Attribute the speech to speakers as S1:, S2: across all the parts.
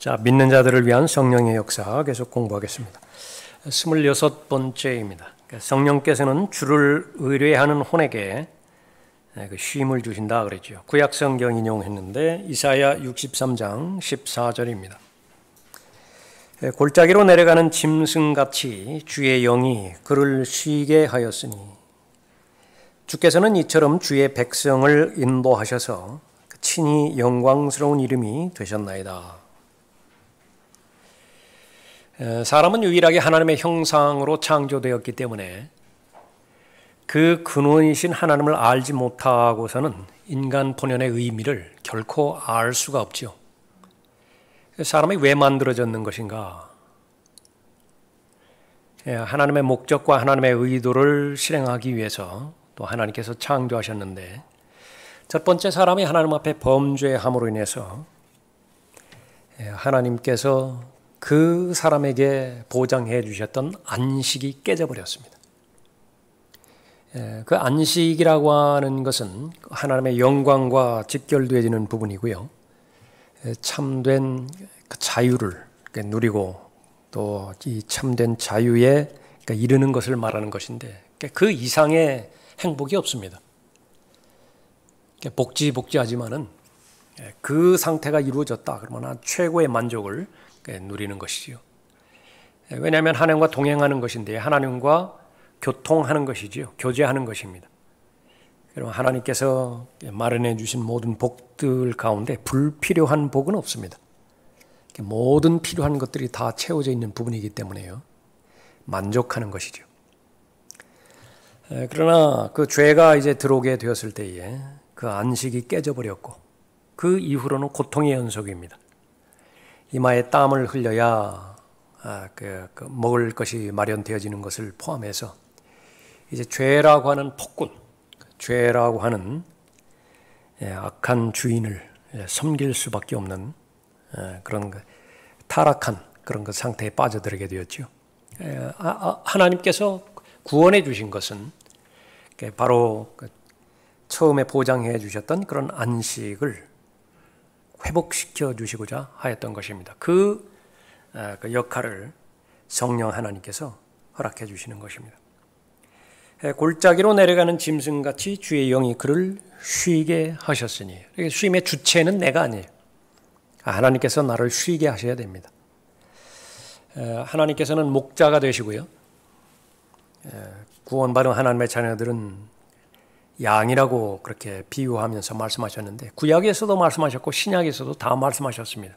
S1: 자, 믿는 자들을 위한 성령의 역사 계속 공부하겠습니다. 26번째입니다. 성령께서는 주를 의뢰하는 혼에게 쉼을 주신다 그랬죠. 구약 성경 인용했는데 이사야 63장 14절입니다. 골짜기로 내려가는 짐승같이 주의 영이 그를 쉬게 하였으니 주께서는 이처럼 주의 백성을 인도하셔서 친히 영광스러운 이름이 되셨나이다. 사람은 유일하게 하나님의 형상으로 창조되었기 때문에 그 근원이신 하나님을 알지 못하고서는 인간 본연의 의미를 결코 알 수가 없죠. 사람이 왜 만들어졌는 것인가? 하나님의 목적과 하나님의 의도를 실행하기 위해서 또 하나님께서 창조하셨는데 첫 번째 사람이 하나님 앞에 범죄함으로 인해서 하나님께서 그 사람에게 보장해 주셨던 안식이 깨져버렸습니다. 그 안식이라고 하는 것은 하나님의 영광과 직결되어지는 부분이고요. 참된 그 자유를 누리고 또 이 참된 자유에 이르는 것을 말하는 것인데 그 이상의 행복이 없습니다. 복지하지만은 그 상태가 이루어졌다 그러면 최고의 만족을 누리는 것이지요. 왜냐하면 하나님과 동행하는 것인데 하나님과 교통하는 것이지요. 교제하는 것입니다. 그럼 하나님께서 마련해 주신 모든 복들 가운데 불필요한 복은 없습니다. 모든 필요한 것들이 다 채워져 있는 부분이기 때문에요. 만족하는 것이죠. 그러나 그 죄가 이제 들어오게 되었을 때에 그 안식이 깨져버렸고 그 이후로는 고통의 연속입니다. 이마에 땀을 흘려야 먹을 것이 마련되어지는 것을 포함해서 이제 죄라고 하는 폭군, 죄라고 하는 악한 주인을 섬길 수밖에 없는 그런 타락한 그런 그 상태에 빠져들게 되었죠. 하나님께서 구원해 주신 것은 바로 처음에 보장해 주셨던 그런 안식을 회복시켜 주시고자 하였던 것입니다. 그 역할을 성령 하나님께서 허락해 주시는 것입니다. 골짜기로 내려가는 짐승같이 주의 영이 그를 쉬게 하셨으니 쉼의 주체는 내가 아니에요. 하나님께서 나를 쉬게 하셔야 됩니다. 하나님께서는 목자가 되시고요. 구원받은 하나님의 자녀들은 양이라고 그렇게 비유하면서 말씀하셨는데 구약에서도 말씀하셨고 신약에서도 다 말씀하셨습니다.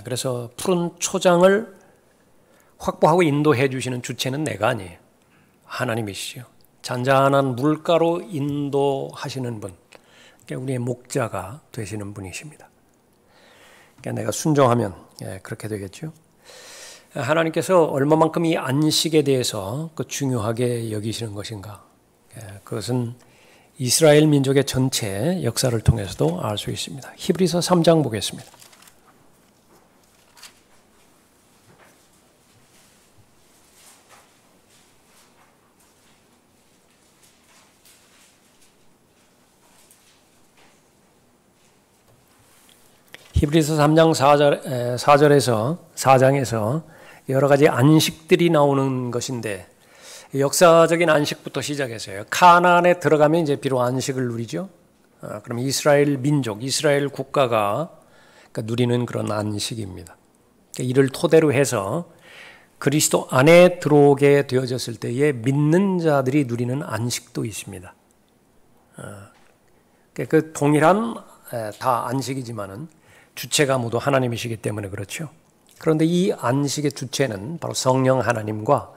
S1: 그래서 푸른 초장을 확보하고 인도해 주시는 주체는 내가 아니에요. 하나님이시죠. 잔잔한 물가로 인도하시는 분, 우리의 목자가 되시는 분이십니다. 내가 순종하면 그렇게 되겠죠. 하나님께서 얼마만큼 이 안식에 대해서 중요하게 여기시는 것인가? 그것은 이스라엘 민족의 전체 역사를 통해서도 알 수 있습니다. 히브리서 3장 보겠습니다. 히브리서 3장 4장에서 여러 가지 안식들이 나오는 것인데 역사적인 안식부터 시작해서요. 카나안에 들어가면 이제 비록 안식을 누리죠. 그럼 이스라엘 민족, 이스라엘 국가가 누리는 그런 안식입니다. 이를 토대로 해서 그리스도 안에 들어오게 되어졌을 때에 믿는 자들이 누리는 안식도 있습니다. 그 동일한 다 안식이지만은 주체가 모두 하나님이시기 때문에 그렇죠. 그런데 이 안식의 주체는 바로 성령 하나님과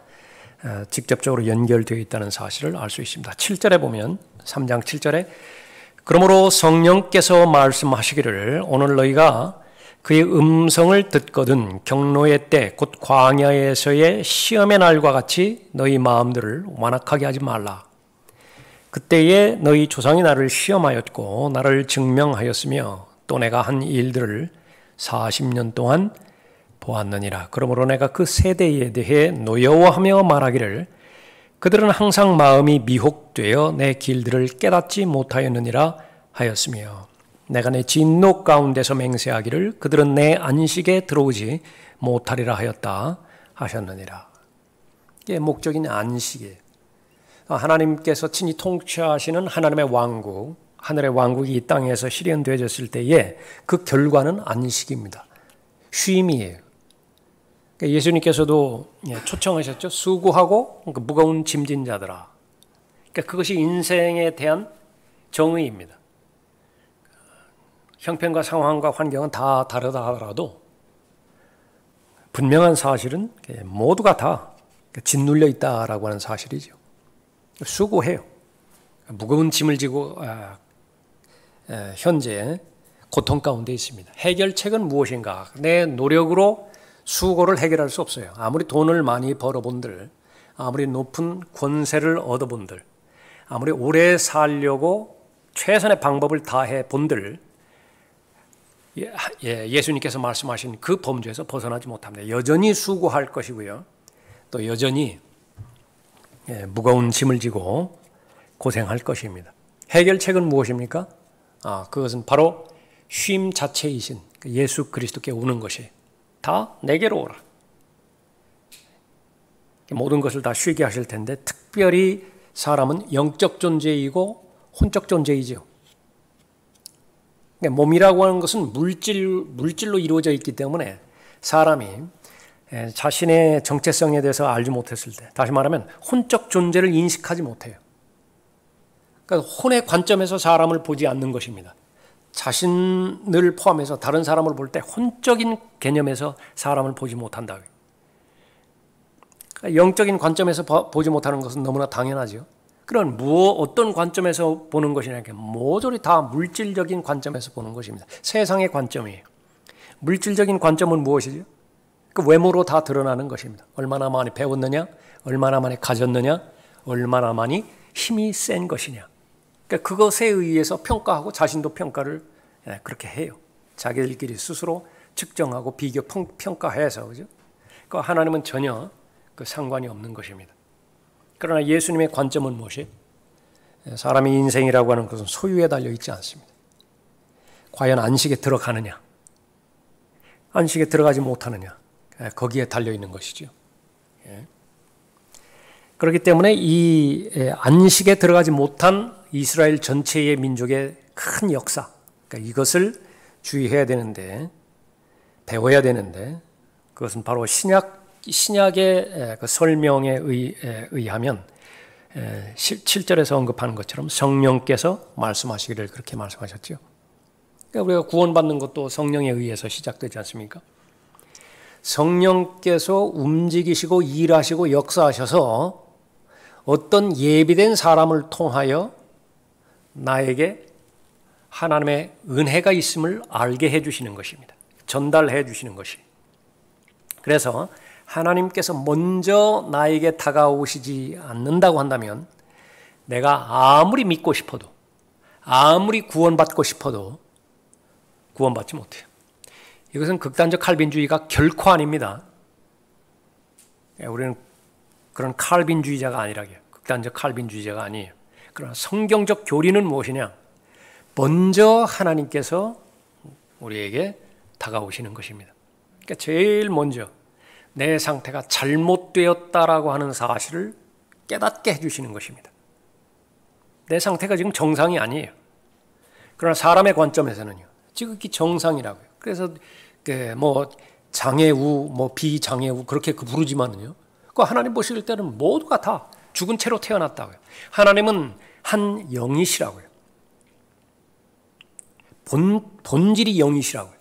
S1: 직접적으로 연결되어 있다는 사실을 알 수 있습니다. 7절에 보면 3장 7절에 그러므로 성령께서 말씀하시기를 오늘 너희가 그의 음성을 듣거든 경노의 때 곧 광야에서의 시험의 날과 같이 너희 마음들을 완악하게 하지 말라. 그때에 너희 조상이 나를 시험하였고 나를 증명하였으며 또 내가 한 일들을 40년 동안 보았느니라. 그러므로 내가 그 세대에 대해 노여워하며 말하기를 그들은 항상 마음이 미혹되어 내 길들을 깨닫지 못하였느니라 하였으며 내가 내 진노 가운데서 맹세하기를 그들은 내 안식에 들어오지 못하리라 하였다 하셨느니라. 이게 목적인 안식이에요. 하나님께서 친히 통치하시는 하나님의 왕국, 하늘의 왕국이 이 땅에서 실현되어졌을 때에 그 결과는 안식입니다. 쉼이에요. 예수님께서도 초청하셨죠. 수고하고 무거운 짐진 자들아. 그러니까 그것이 인생에 대한 정의입니다. 형편과 상황과 환경은 다 다르다 하더라도 분명한 사실은 모두가 다 짓눌려 있다라고 하는 사실이죠. 수고해요. 무거운 짐을 지고 현재 고통 가운데 있습니다. 해결책은 무엇인가? 내 노력으로 수고를 해결할 수 없어요. 아무리 돈을 많이 벌어본들, 아무리 높은 권세를 얻어본들, 아무리 오래 살려고 최선의 방법을 다해 본들, 예수님께서 말씀하신 그 범주에서 벗어나지 못합니다. 여전히 수고할 것이고요. 또 여전히 무거운 짐을 지고 고생할 것입니다. 해결책은 무엇입니까? 그것은 바로 쉼 자체이신 예수 그리스도께 오는 것이 다 내게로 오라. 모든 것을 다 쉬게 하실 텐데 특별히 사람은 영적 존재이고 혼적 존재이죠. 몸이라고 하는 것은 물질로 이루어져 있기 때문에 사람이 자신의 정체성에 대해서 알지 못했을 때, 다시 말하면 혼적 존재를 인식하지 못해요. 그러니까 혼의 관점에서 사람을 보지 않는 것입니다. 자신을 포함해서 다른 사람을 볼 때 혼적인 개념에서 사람을 보지 못한다. 그러니까 영적인 관점에서 보지 못하는 것은 너무나 당연하죠. 그런 어떤 관점에서 보는 것이냐, 모조리 다 물질적인 관점에서 보는 것입니다. 세상의 관점이에요. 물질적인 관점은 무엇이죠? 그 외모로 다 드러나는 것입니다. 얼마나 많이 배웠느냐, 얼마나 많이 가졌느냐, 얼마나 많이 힘이 센 것이냐. 그러니까 그것에 의해서 평가하고 자신도 평가를 그렇게 해요. 자기들끼리 스스로 측정하고 비교 평가해서, 그죠? 그 하나님은 전혀 그 상관이 없는 것입니다. 그러나 예수님의 관점은 무엇이에요? 사람의 인생이라고 하는 것은 소유에 달려 있지 않습니다. 과연 안식에 들어가느냐, 안식에 들어가지 못하느냐, 거기에 달려 있는 것이죠. 그렇기 때문에 이 안식에 들어가지 못한 이스라엘 전체의 민족의 큰 역사, 그러니까 이것을 주의해야 되는데, 배워야 되는데, 그것은 바로 신약의 그 설명에 의하면 7절에서 언급하는 것처럼 성령께서 말씀하시기를 그렇게 말씀하셨죠. 그러니까 우리가 구원받는 것도 성령에 의해서 시작되지 않습니까? 성령께서 움직이시고 일하시고 역사하셔서 어떤 예비된 사람을 통하여 나에게 하나님의 은혜가 있음을 알게 해주시는 것입니다. 전달해 주시는 것이. 그래서 하나님께서 먼저 나에게 다가오시지 않는다고 한다면 내가 아무리 믿고 싶어도, 아무리 구원받고 싶어도 구원받지 못해요. 이것은 극단적 칼빈주의가 결코 아닙니다. 우리는 그런 칼빈주의자가 아니라고요. 극단적 칼빈주의자가 아니에요. 그러나 성경적 교리는 무엇이냐? 먼저 하나님께서 우리에게 다가오시는 것입니다. 그러니까 제일 먼저 내 상태가 잘못되었다라고 하는 사실을 깨닫게 해주시는 것입니다. 내 상태가 지금 정상이 아니에요. 그러나 사람의 관점에서는요, 지극히 정상이라고요. 그래서 장애우, 비장애우 그렇게 부르지만은요, 그 하나님 보실 때는 모두가 다 죽은 채로 태어났다고요. 하나님은 한 영이시라고요. 본질이 영이시라고요.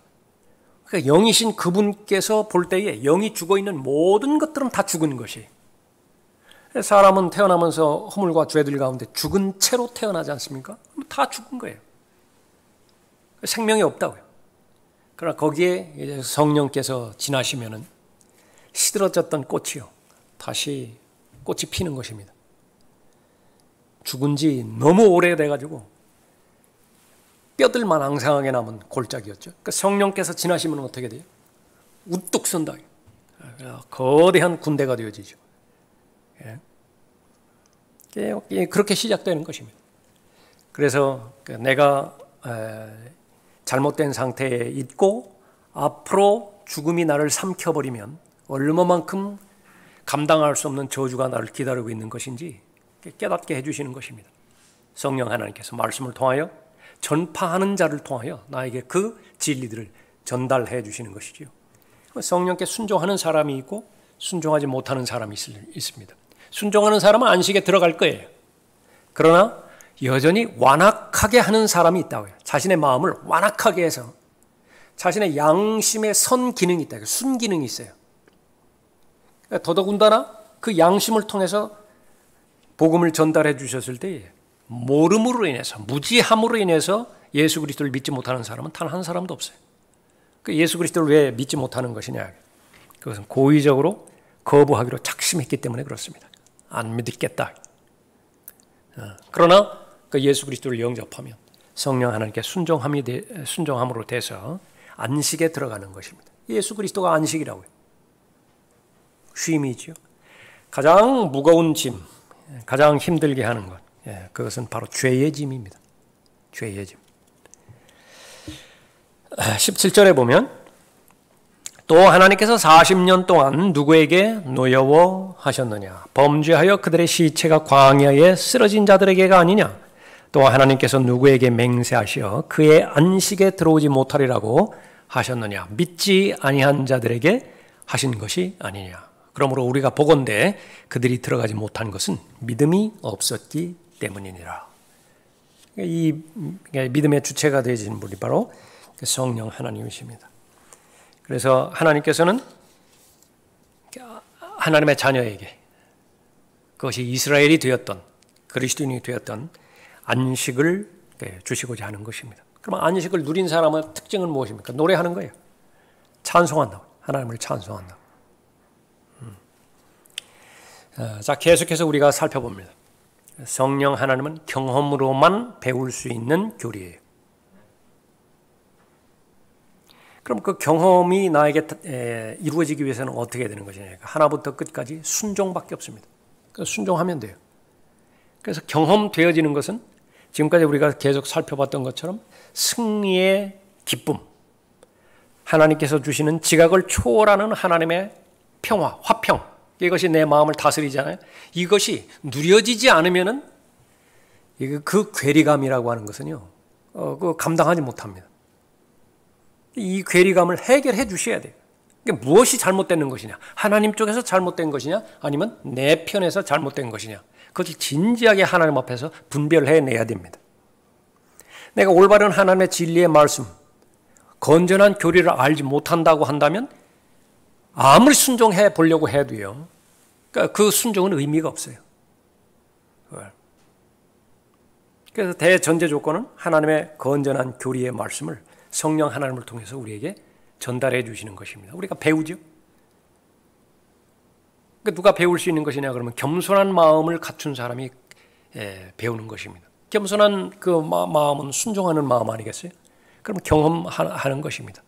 S1: 그러니까 영이신 그분께서 볼 때에 영이 죽어있는 모든 것들은 다 죽은 것이에요. 사람은 태어나면서 허물과 죄들 가운데 죽은 채로 태어나지 않습니까? 다 죽은 거예요. 생명이 없다고요. 그러나 거기에 이제 성령께서 지나시면은 시들어졌던 꽃이요, 다시 꽃이 피는 것입니다. 죽은 지 너무 오래돼가지고 뼈들만 앙상하게 남은 골짜기였죠. 그러니까 성령께서 지나시면 어떻게 돼요? 우뚝 선다. 거대한 군대가 되어지죠. 그렇게 시작되는 것입니다. 그래서 내가 잘못된 상태에 있고 앞으로 죽음이 나를 삼켜버리면 얼마만큼 감당할 수 없는 저주가 나를 기다리고 있는 것인지 깨닫게 해주시는 것입니다. 성령 하나님께서 말씀을 통하여 전파하는 자를 통하여 나에게 그 진리들을 전달해 주시는 것이지요. 성령께 순종하는 사람이 있고 순종하지 못하는 사람이 있습니다. 순종하는 사람은 안식에 들어갈 거예요. 그러나 여전히 완악하게 하는 사람이 있다고요. 자신의 마음을 완악하게 해서 자신의 양심의 선 기능이 있다. 순 기능이 있어요. 더더군다나 그 양심을 통해서 복음을 전달해 주셨을 때 모름으로 인해서, 무지함으로 인해서 예수 그리스도를 믿지 못하는 사람은 단 한 사람도 없어요. 예수 그리스도를 왜 믿지 못하는 것이냐? 그것은 고의적으로 거부하기로 작심했기 때문에 그렇습니다. 안 믿겠다. 그러나 그 예수 그리스도를 영접하면 성령 하나님께 순종함으로 돼서 안식에 들어가는 것입니다. 예수 그리스도가 안식이라고요. 쉼이죠. 가장 무거운 짐, 가장 힘들게 하는 것, 그것은 바로 죄의 짐입니다. 죄의 짐. 17절에 보면 또 하나님께서 40년 동안 누구에게 노여워 하셨느냐? 범죄하여 그들의 시체가 광야에 쓰러진 자들에게가 아니냐? 또 하나님께서 누구에게 맹세하시어 그의 안식에 들어오지 못하리라고 하셨느냐? 믿지 아니한 자들에게 하신 것이 아니냐? 그러므로 우리가 보건대 그들이 들어가지 못한 것은 믿음이 없었기 때문이니라. 이 믿음의 주체가 되신 분이 바로 성령 하나님이십니다. 그래서 하나님께서는 하나님의 자녀에게 그것이 이스라엘이 되었던 그리스도인이 되었던 안식을 주시고자 하는 것입니다. 그럼 안식을 누린 사람의 특징은 무엇입니까? 노래하는 거예요. 찬송한다고. 하나님을 찬송한다고. 자, 계속해서 우리가 살펴봅니다. 성령 하나님은 경험으로만 배울 수 있는 교리예요. 그럼 그 경험이 나에게 이루어지기 위해서는 어떻게 되는 것이냐? 하나부터 끝까지 순종밖에 없습니다. 그래서 순종하면 돼요. 그래서 경험되어지는 것은 지금까지 우리가 계속 살펴봤던 것처럼 승리의 기쁨, 하나님께서 주시는 지각을 초월하는 하나님의 평화, 화평, 이것이 내 마음을 다스리잖아요. 이것이 누려지지 않으면은 그 괴리감이라고 하는 것은요, 그 감당하지 못합니다. 이 괴리감을 해결해 주셔야 돼요. 그러니까 무엇이 잘못되는 것이냐? 하나님 쪽에서 잘못된 것이냐? 아니면 내 편에서 잘못된 것이냐? 그것을 진지하게 하나님 앞에서 분별해내야 됩니다. 내가 올바른 하나님의 진리의 말씀, 건전한 교리를 알지 못한다고 한다면 아무리 순종해 보려고 해도요, 그러니까 그 순종은 의미가 없어요. 그래서 대전제 조건은 하나님의 건전한 교리의 말씀을 성령 하나님을 통해서 우리에게 전달해 주시는 것입니다. 우리가 배우죠. 그러니까 누가 배울 수 있는 것이냐 그러면 겸손한 마음을 갖춘 사람이 배우는 것입니다. 겸손한 그 마음은 순종하는 마음 아니겠어요? 그럼 경험하는 것입니다.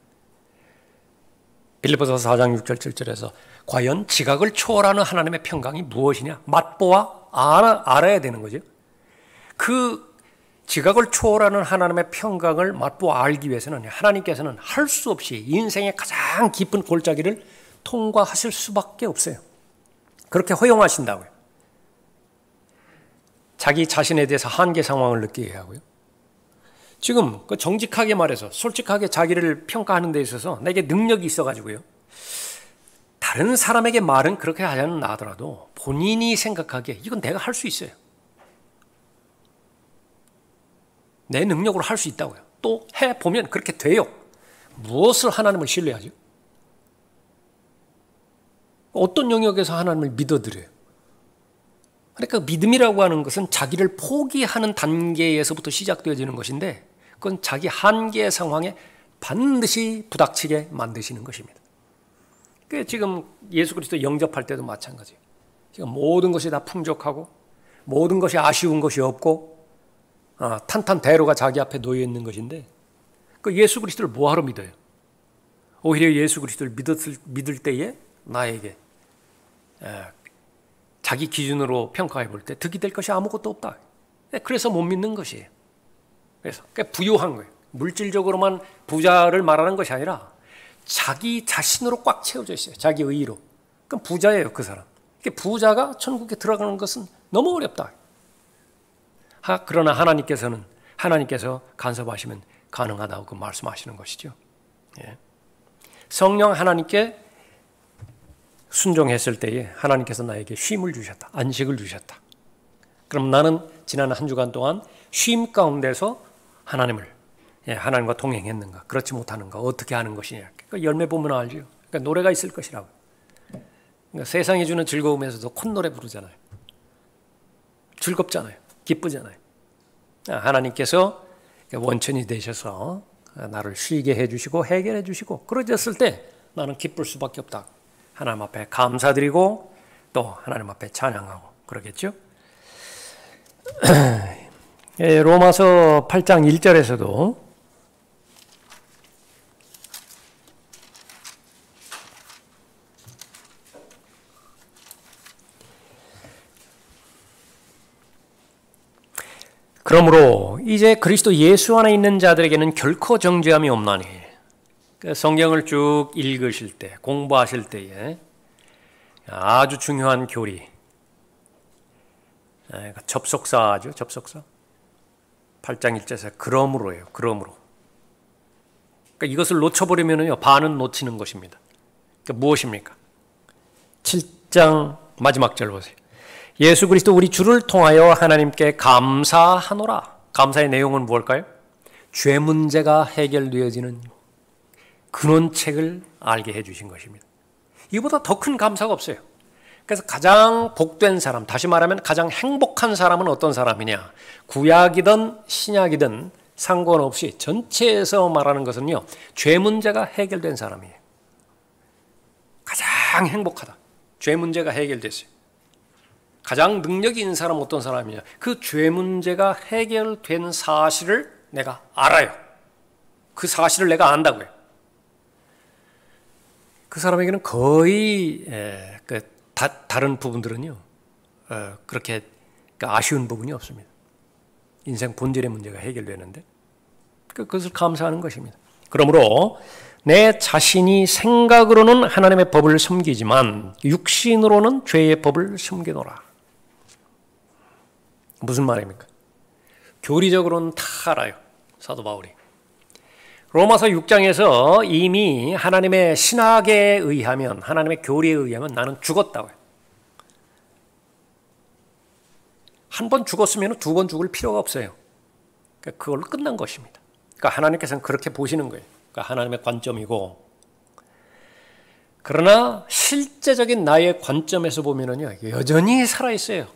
S1: 빌립보서 4장 6절 7절에서 과연 지각을 초월하는 하나님의 평강이 무엇이냐? 맛보아 알아야 되는 거죠. 그 지각을 초월하는 하나님의 평강을 맛보아 알기 위해서는 하나님께서는 할 수 없이 인생의 가장 깊은 골짜기를 통과하실 수밖에 없어요. 그렇게 허용하신다고요. 자기 자신에 대해서 한계 상황을 느끼게 하고요. 지금 정직하게 말해서 솔직하게 자기를 평가하는 데 있어서 내게 능력이 있어가지고요. 다른 사람에게 말은 그렇게 하지 않더라도 본인이 생각하기에 이건 내가 할 수 있어요. 내 능력으로 할 수 있다고요. 또 해보면 그렇게 돼요. 무엇을 하나님을 신뢰하죠? 어떤 영역에서 하나님을 믿어드려요? 그러니까 믿음이라고 하는 것은 자기를 포기하는 단계에서부터 시작되어지는 것인데 그건 자기 한계의 상황에 반드시 부닥치게 만드시는 것입니다. 지금 예수 그리스도 영접할 때도 마찬가지예요. 지금 모든 것이 다 풍족하고 모든 것이 아쉬운 것이 없고 탄탄대로가 자기 앞에 놓여 있는 것인데 그 예수 그리스도를 뭐하러 믿어요? 오히려 예수 그리스도를 믿을 때에 나에게 자기 기준으로 평가해 볼 때 득이 될 것이 아무것도 없다. 그래서 못 믿는 것이에요. 그래서 부요한 거예요. 물질적으로만 부자를 말하는 것이 아니라 자기 자신으로 꽉 채워져 있어요. 자기 의의로. 그럼 부자예요, 그 사람. 부자가 천국에 들어가는 것은 너무 어렵다. 그러나 하나님께서 간섭하시면 가능하다고 그 말씀하시는 것이죠. 예. 성령 하나님께 순종했을 때에 하나님께서 나에게 쉼을 주셨다. 안식을 주셨다. 그럼 나는 지난 한 주간 동안 쉼 가운데서 하나님과 동행했는가? 그렇지 못하는가? 어떻게 하는 것이냐? 그러니까 열매 보면 알죠. 그러니까 노래가 있을 것이라고. 그러니까 세상이 주는 즐거움에서도 콧노래 부르잖아요. 즐겁잖아요. 기쁘잖아요. 하나님께서 원천이 되셔서 나를 쉬게 해주시고 해결해 주시고 그러셨을 때 나는 기쁠 수밖에 없다. 하나님 앞에 감사드리고 또 하나님 앞에 찬양하고 그러겠죠. 로마서 8장 1절에서도 그러므로 이제 그리스도 예수 안에 있는 자들에게는 결코 정죄함이 없나니. 성경을 쭉 읽으실 때, 공부하실 때에 아주 중요한 교리, 접속사죠, 접속사. 8장 1절에서 그러므로예요, 그러므로. 그러니까 이것을 놓쳐버리면요, 반은 놓치는 것입니다. 그러니까 무엇입니까? 7장 마지막 절 보세요. 예수 그리스도 우리 주를 통하여 하나님께 감사하노라. 감사의 내용은 무엇일까요? 죄 문제가 해결되어지는 근원책을 알게 해주신 것입니다. 이보다 더 큰 감사가 없어요. 그래서 가장 복된 사람, 다시 말하면 가장 행복한 사람은 어떤 사람이냐? 구약이든 신약이든 상관없이 전체에서 말하는 것은요, 죄 문제가 해결된 사람이에요. 가장 행복하다. 죄 문제가 해결됐어요. 가장 능력이 있는 사람은 어떤 사람이냐? 그 죄 문제가 해결된 사실을 내가 알아요. 그 사실을 내가 안다고요. 그 사람에게는 거의 다른 부분들은요, 그렇게 아쉬운 부분이 없습니다. 인생 본질의 문제가 해결되는데 그것을 감사하는 것입니다. 그러므로 내 자신이 생각으로는 하나님의 법을 섬기지만 육신으로는 죄의 법을 섬기노라. 무슨 말입니까? 교리적으로는 다 알아요. 사도 바울이. 로마서 6장에서 이미 하나님의 신학에 의하면, 하나님의 교리에 의하면 나는 죽었다고요. 한 번 죽었으면 두 번 죽을 필요가 없어요. 그걸로 끝난 것입니다. 그러니까 하나님께서는 그렇게 보시는 거예요. 그러니까 하나님의 관점이고, 그러나 실제적인 나의 관점에서 보면은요, 여전히 살아있어요.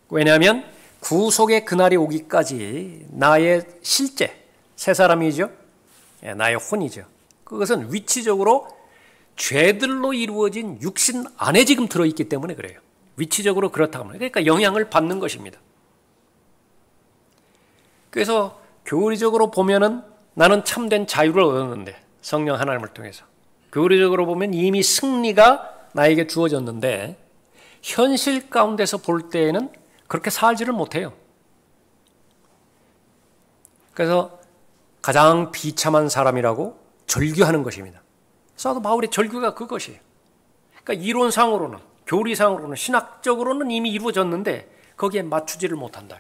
S1: 왜냐하면 구속의 그날이 오기까지 나의 실제, 새 사람이죠. 나의 혼이죠. 그것은 위치적으로 죄들로 이루어진 육신 안에 지금 들어있기 때문에 그래요. 위치적으로 그렇다고 합니다. 그러니까 영향을 받는 것입니다. 그래서 교리적으로 보면은 나는 참된 자유를 얻었는데, 성령 하나님을 통해서. 교리적으로 보면 이미 승리가 나에게 주어졌는데, 현실 가운데서 볼 때에는 그렇게 살지를 못해요. 그래서 가장 비참한 사람이라고 절규하는 것입니다. 사도 바울의 절규가 그것이에요. 그러니까 이론상으로는, 교리상으로는, 신학적으로는 이미 이루어졌는데 거기에 맞추지를 못한다.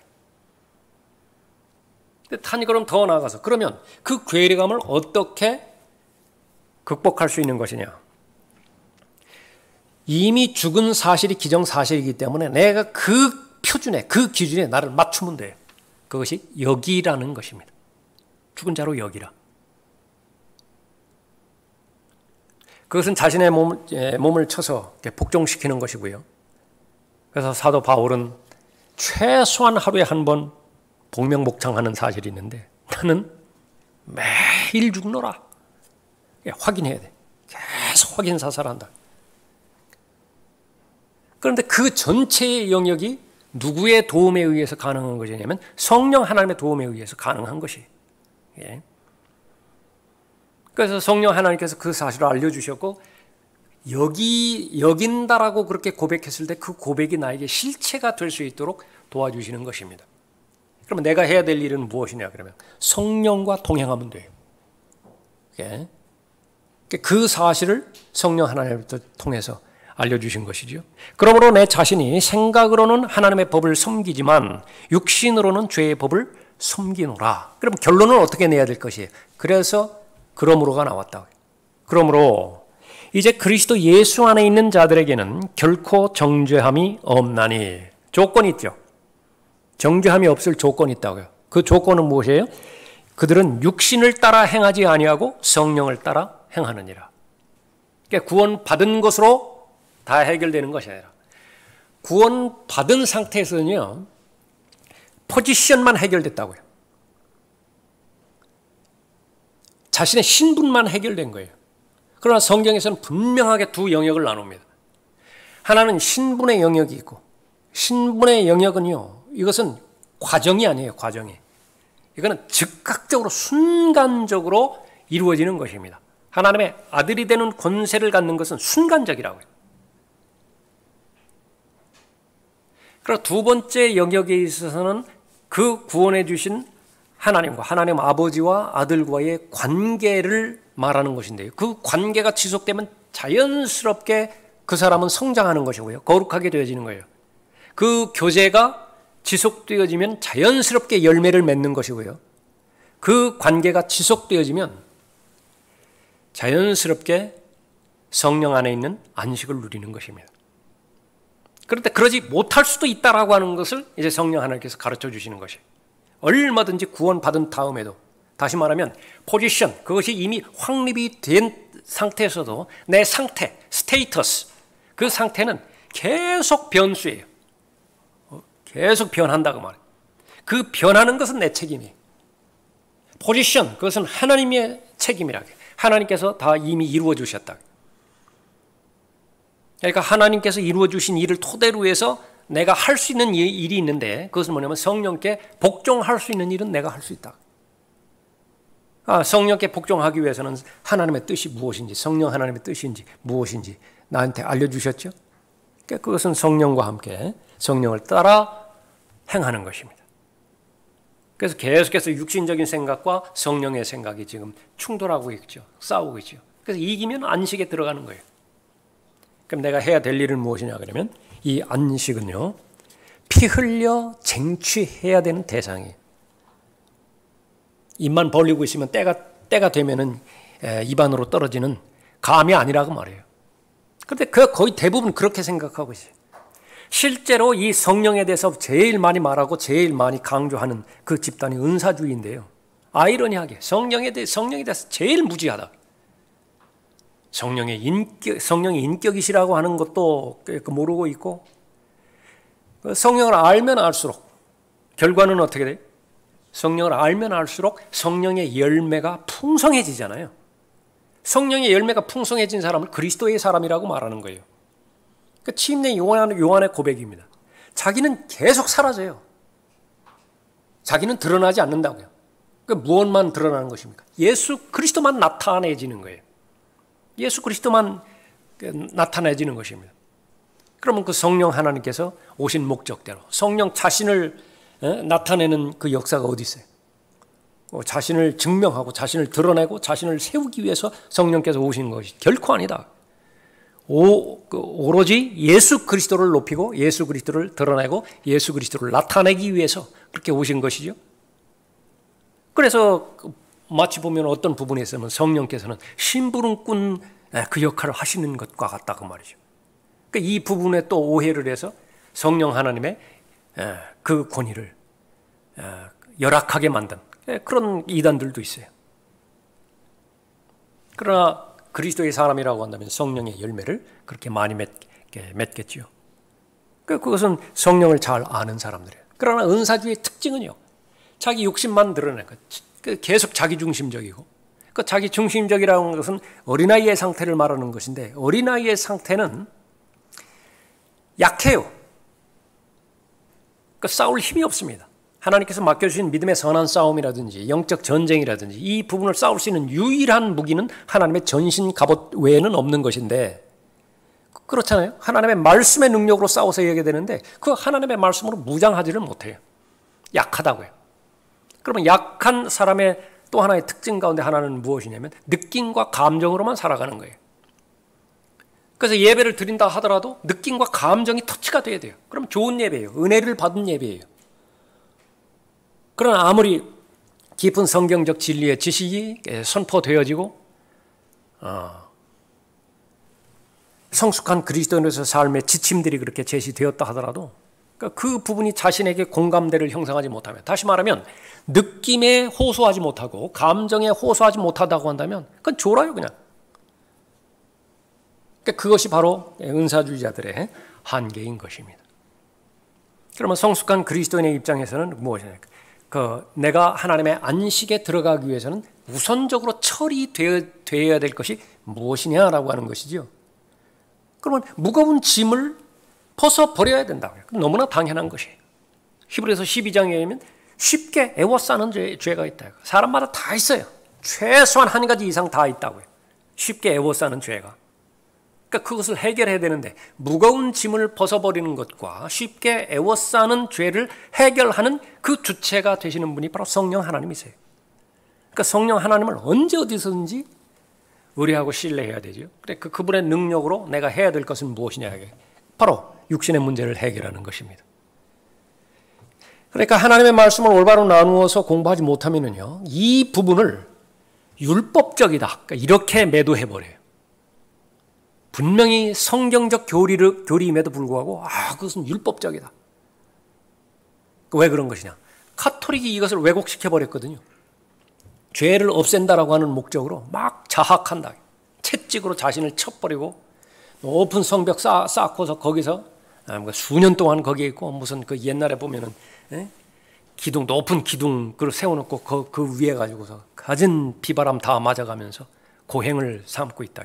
S1: 단이 그럼 더 나아가서 그러면 그 괴리감을 어떻게 극복할 수 있는 것이냐? 이미 죽은 사실이 기정사실이기 때문에 내가 그 표준에, 그 기준에 나를 맞추면 돼요. 그것이 여기라는 것입니다. 죽은 자로 여기라. 그것은 자신의 몸을 쳐서 복종시키는 것이고요. 그래서 사도 바울은 최소한 하루에 한 번 복명복창하는 사실이 있는데 나는 매일 죽노라. 확인해야 돼. 계속 확인 사살한다. 그런데 그 전체의 영역이 누구의 도움에 의해서 가능한 것이냐면 성령 하나님의 도움에 의해서 가능한 것이. 예. 그래서 성령 하나님께서 그 사실을 알려주셨고 여긴다라고 그렇게 고백했을 때 그 고백이 나에게 실체가 될 수 있도록 도와주시는 것입니다. 그러면 내가 해야 될 일은 무엇이냐 그러면 성령과 동행하면 돼요. 그 사실을 성령 하나님부터 통해서 알려주신 것이죠. 그러므로 내 자신이 생각으로는 하나님의 법을 섬기지만 육신으로는 죄의 법을 섬기노라. 그럼 결론은 어떻게 내야 될 것이에요? 그래서 그러므로가 나왔다. 그러므로 이제 그리스도 예수 안에 있는 자들에게는 결코 정죄함이 없나니. 조건이 있죠. 정죄함이 없을 조건이 있다고요. 그 조건은 무엇이에요? 그들은 육신을 따라 행하지 아니하고 성령을 따라 행하느니라. 그러니까 구원 받은 것으로 다 해결되는 것이 아니라 구원 받은 상태에서는요 포지션만 해결됐다고요. 자신의 신분만 해결된 거예요. 그러나 성경에서는 분명하게 두 영역을 나눕니다. 하나는 신분의 영역이 있고, 신분의 영역은요 이것은 과정이 아니에요. 과정이. 이거는 즉각적으로 순간적으로 이루어지는 것입니다. 하나님의 아들이 되는 권세를 갖는 것은 순간적이라고요. 그리고 두 번째 영역에 있어서는 그 구원해 주신 하나님과 하나님 아버지와 아들과의 관계를 말하는 것인데요. 그 관계가 지속되면 자연스럽게 그 사람은 성장하는 것이고요. 거룩하게 되어지는 거예요. 그 교제가 지속되어지면 자연스럽게 열매를 맺는 것이고요. 그 관계가 지속되어지면 자연스럽게 성령 안에 있는 안식을 누리는 것입니다. 그런데 그러지 못할 수도 있다라고 하는 것을 이제 성령 하나님께서 가르쳐 주시는 것이에요. 얼마든지 구원받은 다음에도, 다시 말하면 포지션, 그것이 이미 확립이 된 상태에서도 내 상태, 스테이터스, 그 상태는 계속 변수예요. 계속 변한다고 말해요. 그 변하는 것은 내 책임이에요. 포지션, 그것은 하나님의 책임이라고 해요. 하나님께서 다 이미 이루어 주셨다. 그러니까 하나님께서 이루어 주신 일을 토대로 해서 내가 할 수 있는 일이 있는데, 그것은 뭐냐면 성령께 복종할 수 있는 일은 내가 할 수 있다. 성령께 복종하기 위해서는 하나님의 뜻이 무엇인지, 성령 하나님의 뜻인지 무엇인지 나한테 알려주셨죠. 그러니까 그것은 성령과 함께 성령을 따라 행하는 것입니다. 그래서 계속해서 육신적인 생각과 성령의 생각이 지금 충돌하고 있죠. 싸우고 있죠. 그래서 이기면 안식에 들어가는 거예요. 그럼 내가 해야 될 일은 무엇이냐 그러면 이 안식은요, 피 흘려 쟁취해야 되는 대상이에요. 입만 벌리고 있으면 때가 되면은 입안으로 떨어지는 감이 아니라고 말해요. 그런데 거의 대부분 그렇게 생각하고 있어요. 실제로 이 성령에 대해서 제일 많이 말하고 제일 많이 강조하는 그 집단이 은사주의인데요. 아이러니하게 성령에 대해서 제일 무지하다. 성령이 인격이시라고 하는 것도 모르고 있고, 성령을 알면 알수록 결과는 어떻게 돼요? 성령을 알면 알수록 성령의 열매가 풍성해지잖아요. 성령의 열매가 풍성해진 사람을 그리스도의 사람이라고 말하는 거예요. 그 침례 요한의 고백입니다. 자기는 계속 사라져요. 자기는 드러나지 않는다고요. 그 무엇만 드러나는 것입니까? 예수 그리스도만 나타내지는 거예요. 예수 그리스도만 나타내지는 것입니다. 그러면 그 성령 하나님께서 오신 목적대로 성령 자신을 나타내는 그 역사가 어디 있어요? 자신을 증명하고 자신을 드러내고 자신을 세우기 위해서 성령께서 오신 것이 결코 아니다. 오로지 예수 그리스도를 높이고 예수 그리스도를 드러내고 예수 그리스도를 나타내기 위해서 그렇게 오신 것이죠. 그래서 마치 보면 어떤 부분에 있으면 성령께서는 심부름꾼 그 역할을 하시는 것과 같다고 말이죠. 그러니까 이 부분에 또 오해를 해서 성령 하나님의 그 권위를 열악하게 만든 그런 이단들도 있어요. 그러나 그리스도의 사람이라고 한다면 성령의 열매를 그렇게 많이 맺겠죠. 그것은 성령을 잘 아는 사람들이에요. 그러나 은사주의 특징은요, 자기 욕심만 드러내는 것, 계속 자기중심적이고, 그 자기중심적이라는 것은 어린아이의 상태를 말하는 것인데, 어린아이의 상태는 약해요. 싸울 힘이 없습니다. 하나님께서 맡겨주신 믿음의 선한 싸움이라든지 영적 전쟁이라든지 이 부분을 싸울 수 있는 유일한 무기는 하나님의 전신 갑옷 외에는 없는 것인데, 그렇잖아요. 하나님의 말씀의 능력으로 싸워서 이기게 되는데 그 하나님의 말씀으로 무장하지를 못해요. 약하다고요. 그러면 약한 사람의 또 하나의 특징 가운데 하나는 무엇이냐면 느낌과 감정으로만 살아가는 거예요. 그래서 예배를 드린다 하더라도 느낌과 감정이 터치가 돼야 돼요. 그럼 좋은 예배예요. 은혜를 받은 예배예요. 그러나 아무리 깊은 성경적 진리의 지식이 선포되어지고 성숙한 그리스도인으로서 삶의 지침들이 그렇게 제시되었다 하더라도 그 부분이 자신에게 공감대를 형성하지 못하면, 다시 말하면 느낌에 호소하지 못하고 감정에 호소하지 못하다고 한다면 그건 졸아요 그냥. 그것이 바로 은사주의자들의 한계인 것입니다. 그러면 성숙한 그리스도인의 입장에서는 무엇이냐? 내가 하나님의 안식에 들어가기 위해서는 우선적으로 처리되어야 될 것이 무엇이냐라고 하는 것이죠. 그러면 무거운 짐을 벗어버려야 된다고요. 너무나 당연한 것이에요. 히브리서 12장에 의하면 쉽게 애워싸는 죄가 있다고. 사람마다 다 있어요. 최소한 한 가지 이상 다 있다고요. 쉽게 애워싸는 죄가. 그러니까 그것을 해결해야 되는데 무거운 짐을 벗어버리는 것과 쉽게 애워싸는 죄를 해결하는 그 주체가 되시는 분이 바로 성령 하나님이세요. 그러니까 성령 하나님을 언제 어디서든지 의뢰하고 신뢰해야 되죠. 그분의 능력으로 내가 해야 될 것은 무엇이냐? 바로 육신의 문제를 해결하는 것입니다. 그러니까 하나님의 말씀을 올바로 나누어서 공부하지 못하면요, 이 부분을 율법적이다, 그러니까 이렇게 매도해버려요. 분명히 성경적 교리임에도 불구하고 그것은 율법적이다. 왜 그런 것이냐? 카톨릭이 이것을 왜곡시켜버렸거든요. 죄를 없앤다라고 하는 목적으로 막 자학한다. 채찍으로 자신을 쳐버리고 높은 성벽 쌓고서 거기서 수년 동안 거기에 있고 무슨 그 옛날에 보면은 기둥, 높은 기둥 그걸 세워놓고 그 위에 가지고서 가진 비바람 다 맞아가면서 고행을 삼고 있다.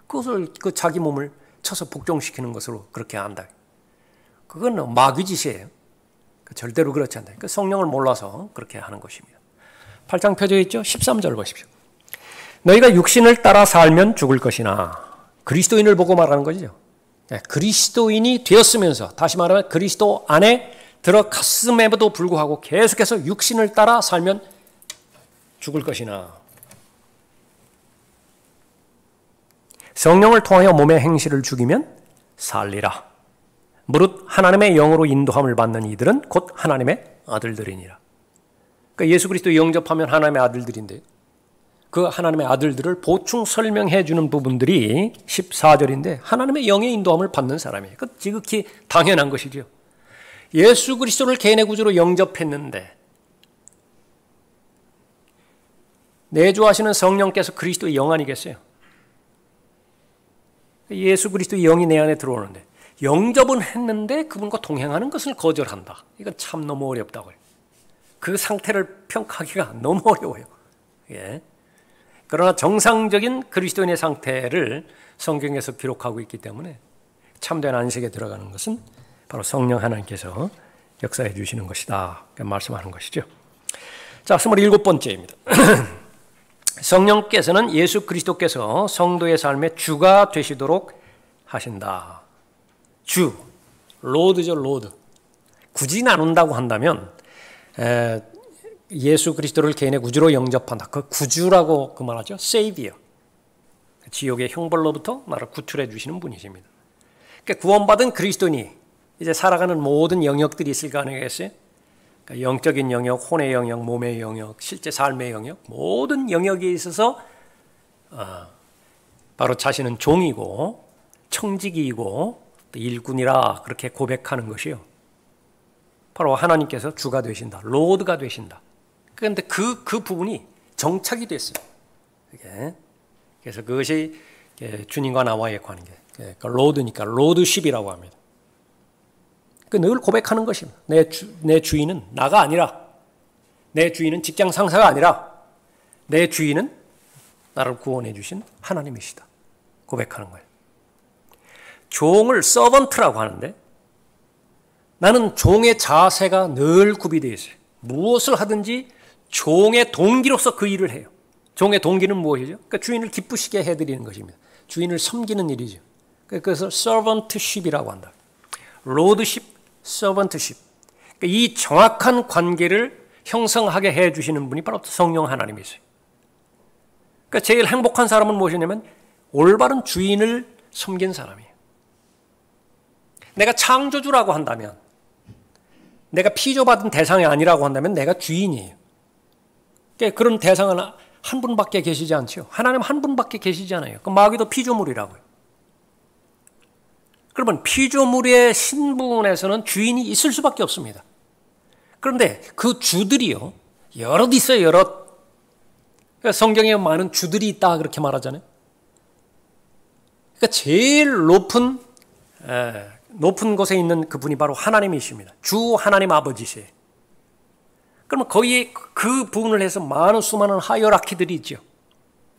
S1: 그것을 자기 몸을 쳐서 복종시키는 것으로 그렇게 한다. 그건 마귀짓이에요. 절대로 그렇지 않다. 성령을 몰라서 그렇게 하는 것입니다. 8장 펴져 있죠? 13절 보십시오. 너희가 육신을 따라 살면 죽을 것이나, 그리스도인을 보고 말하는 거죠. 그리스도인이 되었으면서, 다시 말하면 그리스도 안에 들어갔음에도 불구하고 계속해서 육신을 따라 살면 죽을 것이나, 성령을 통하여 몸의 행실을 죽이면 살리라. 무릇 하나님의 영으로 인도함을 받는 이들은 곧 하나님의 아들들이니라. 그러니까 예수 그리스도 영접하면 하나님의 아들들인데, 그 하나님의 아들들을 보충 설명해 주는 부분들이 14절인데 하나님의 영의 인도함을 받는 사람이에요. 그 지극히 당연한 것이죠. 예수 그리스도를 개인의 구주로 영접했는데 내주하시는 성령께서 그리스도의 영 아니겠어요? 예수 그리스도의 영이 내 안에 들어오는데 영접은 했는데 그분과 동행하는 것을 거절한다. 이건 참 너무 어렵다고요. 그 상태를 평가하기가 너무 어려워요. 예. 그러나 정상적인 그리스도인의 상태를 성경에서 기록하고 있기 때문에 참된 안식에 들어가는 것은 바로 성령 하나님께서 역사해 주시는 것이다. 말씀하는 것이죠. 자, 27번째입니다. 성령께서는 예수 그리스도께서 성도의 삶의 주가 되시도록 하신다. 주, 로드죠, 로드. 굳이 나눈다고 한다면 예수 그리스도를 개인의 구주로 영접한다. 그 구주라고 그 말하죠. 세이비어. 지옥의 형벌로부터 나를 구출해 주시는 분이십니다. 그러니까 구원받은 그리스도인이 이제 살아가는 모든 영역들이 있을 거 아니겠어요? 그러니까 영적인 영역, 혼의 영역, 몸의 영역, 실제 삶의 영역, 모든 영역에 있어서 바로 자신은 종이고 청지기이고 일꾼이라 그렇게 고백하는 것이요. 바로 하나님께서 주가 되신다. 로드가 되신다. 그런데 그 부분이 정착이 됐어요. 그래서 그것이 주님과 나와의 관계. 그러니까 로드니까 로드십이라고 합니다. 늘 고백하는 것입니다. 내 주인은 나가 아니라, 내 주인은 직장 상사가 아니라 내 주인은 나를 구원해 주신 하나님이시다. 고백하는 거예요. 종을 서번트라고 하는데 나는 종의 자세가 늘 구비되어 있어요. 무엇을 하든지 종의 동기로서 그 일을 해요. 종의 동기는 무엇이죠? 그러니까 주인을 기쁘시게 해드리는 것입니다. 주인을 섬기는 일이죠. 그래서 servantship이라고 한다. lordship, servantship. 그러니까 이 정확한 관계를 형성하게 해주시는 분이 바로 성령 하나님이세요. 그러니까 제일 행복한 사람은 무엇이냐면 올바른 주인을 섬긴 사람이에요. 내가 창조주라고 한다면, 내가 피조받은 대상이 아니라고 한다면 내가 주인이에요. 그러니까 그런 대상은 한 분밖에 계시지 않죠. 하나님 한 분밖에 계시지 않아요. 그 마귀도 피조물이라고요. 그러면 피조물의 신분에서는 주인이 있을 수밖에 없습니다. 그런데 그 주들이요, 여럿 있어요, 여럿. 그러니까 성경에 많은 주들이 있다 그렇게 말하잖아요. 그러니까 제일 높은 곳에 있는 그분이 바로 하나님이십니다. 주 하나님 아버지시에요. 그러면 거기에 그 부분을 해서 많은 수많은 하이어라키들이 있죠.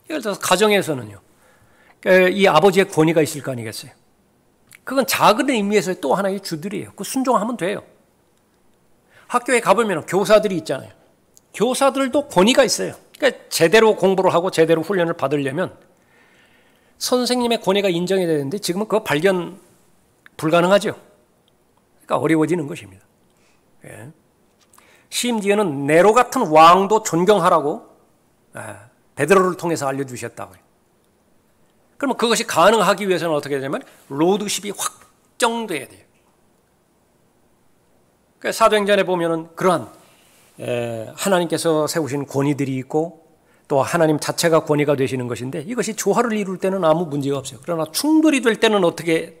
S1: 예를 들어서 가정에서는요, 이 아버지의 권위가 있을 거 아니겠어요. 그건 작은 의미에서 또 하나의 주들이에요. 그 순종하면 돼요. 학교에 가보면 교사들이 있잖아요. 교사들도 권위가 있어요. 그러니까 제대로 공부를 하고 제대로 훈련을 받으려면 선생님의 권위가 인정이 되는데 지금은 그거 발견 불가능하죠. 그러니까 어려워지는 것입니다. 예. 심지어는 네로 같은 왕도 존경하라고 베드로를 통해서 알려주셨다고요. 그러면 그것이 가능하기 위해서는 어떻게 되냐면 로드십이 확정돼야 돼요. 그러니까 사도행전에 보면은 그러한 하나님께서 세우신 권위들이 있고 또 하나님 자체가 권위가 되시는 것인데 이것이 조화를 이룰 때는 아무 문제가 없어요. 그러나 충돌이 될 때는 어떻게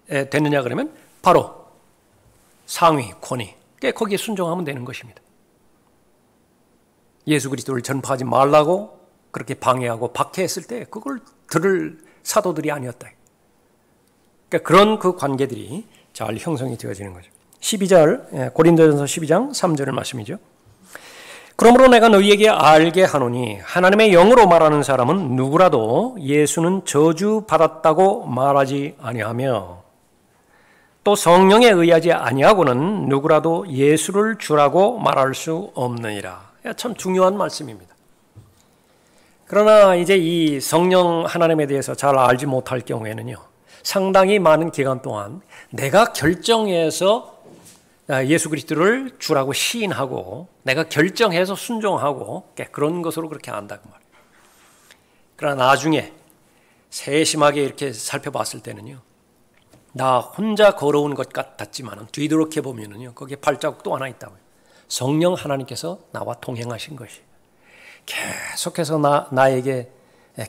S1: 되느냐 그러면 바로 상위, 권위, 거기에 순종하면 되는 것입니다. 예수 그리스도를 전파하지 말라고 그렇게 방해하고 박해했을 때 그걸 들을 사도들이 아니었다. 그러니까 그런 그 관계들이 잘 형성이 되어지는 거죠. 12절 고린도전서 12장 3절의 말씀이죠. 그러므로 내가 너희에게 알게 하노니 하나님의 영으로 말하는 사람은 누구라도 예수는 저주받았다고 말하지 아니하며 또 성령에 의하지 아니하고는 누구라도 예수를 주라고 말할 수 없느니라. 참 중요한 말씀입니다. 그러나 이제 이 성령 하나님에 대해서 잘 알지 못할 경우에는요, 상당히 많은 기간 동안 내가 결정해서 예수 그리스도를 주라고 시인하고 내가 결정해서 순종하고 그런 것으로 그렇게 안다고 말이에요. 그러나 나중에 세심하게 이렇게 살펴봤을 때는요, 나 혼자 걸어온 것 같았지만 뒤돌아켜 보면은요, 거기에 발자국 또 하나 있다고요. 성령 하나님께서 나와 동행하신 것이 계속해서 나에게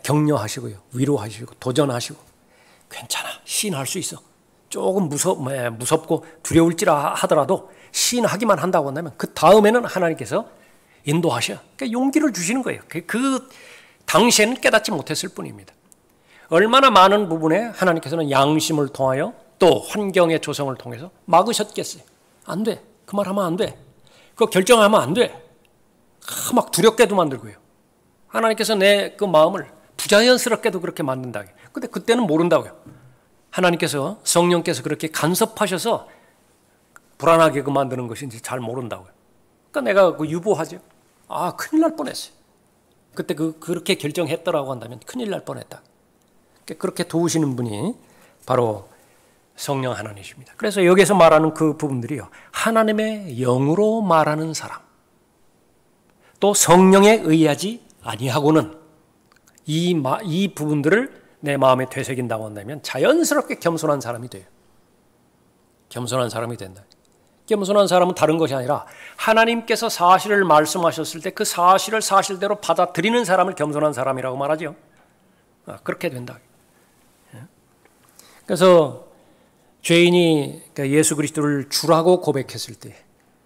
S1: 격려하시고요, 위로하시고 도전하시고 괜찮아, 시인할 수 있어. 조금 무섭고 두려울지라 하더라도 시인하기만 한다고 한다면 그 다음에는 하나님께서 인도하셔. 그러니까 용기를 주시는 거예요. 그 당시에는 깨닫지 못했을 뿐입니다. 얼마나 많은 부분에 하나님께서는 양심을 통하여 또 환경의 조성을 통해서 막으셨겠어요. 안 돼. 그 말 하면 안 돼. 그거 결정하면 안 돼. 막 두렵게도 만들고요. 하나님께서 내 그 마음을 부자연스럽게도 그렇게 만든다. 근데 그때는 모른다고요. 하나님께서 성령께서 그렇게 간섭하셔서 불안하게 그 만드는 것인지 잘 모른다고요. 그러니까 내가 그 유보하죠. 아, 큰일 날 뻔했어요. 그때 그렇게 결정했더라고 한다면 큰일 날 뻔했다. 그렇게 도우시는 분이 바로 성령 하나님이십니다. 그래서 여기서 말하는 그 부분들이요, 하나님의 영으로 말하는 사람, 또 성령에 의하지 아니하고는 이 부분들을 내 마음에 되새긴다고 한다면 자연스럽게 겸손한 사람이 돼요. 겸손한 사람이 된다. 겸손한 사람은 다른 것이 아니라 하나님께서 사실을 말씀하셨을 때 그 사실을 사실대로 받아들이는 사람을 겸손한 사람이라고 말하죠. 그렇게 된다. 그래서 죄인이 예수 그리스도를 주라고 고백했을 때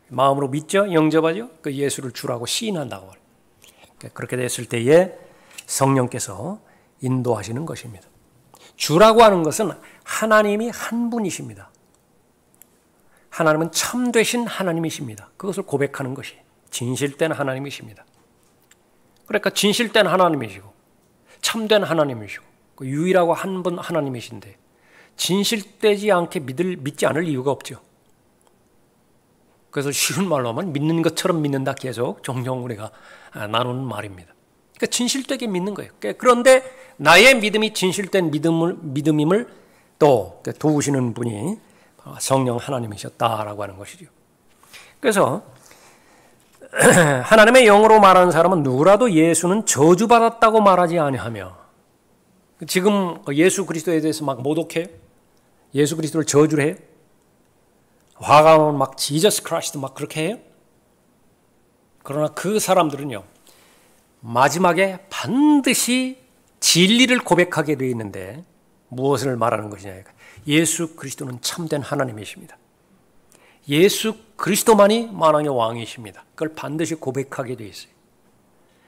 S1: 마음으로 믿죠, 영접하죠. 그 예수를 주라고 시인한다고 말해요. 그렇게 됐을 때에 성령께서 인도하시는 것입니다. 주라고 하는 것은 하나님이 한 분이십니다. 하나님은 참되신 하나님이십니다. 그것을 고백하는 것이 진실된 하나님이십니다. 그러니까 진실된 하나님이시고 참된 하나님이시고 유일하고 한 분 하나님이신데 진실되지 않게 믿지 않을 이유가 없죠. 그래서 쉬운 말로 하면 믿는 것처럼 믿는다, 계속 종종 우리가 나누는 말입니다. 그러니까 진실되게 믿는 거예요. 그런데 나의 믿음이 진실된 믿음임을 또 도우시는 분이 성령 하나님이셨다라고 하는 것이죠. 그래서 하나님의 영으로 말하는 사람은 누구라도 예수는 저주받았다고 말하지 아니하며, 지금 예수 그리스도에 대해서 막 모독해요. 예수 그리스도를 저주를 해요. 화가 나면 막 지저스 크라이스트 막 그렇게 해요. 그러나 그 사람들은요, 마지막에 반드시 진리를 고백하게 되어 있는데 무엇을 말하는 것이냐. 예수 그리스도는 참된 하나님이십니다. 예수 그리스도만이 만왕의 왕이십니다. 그걸 반드시 고백하게 되어 있어요.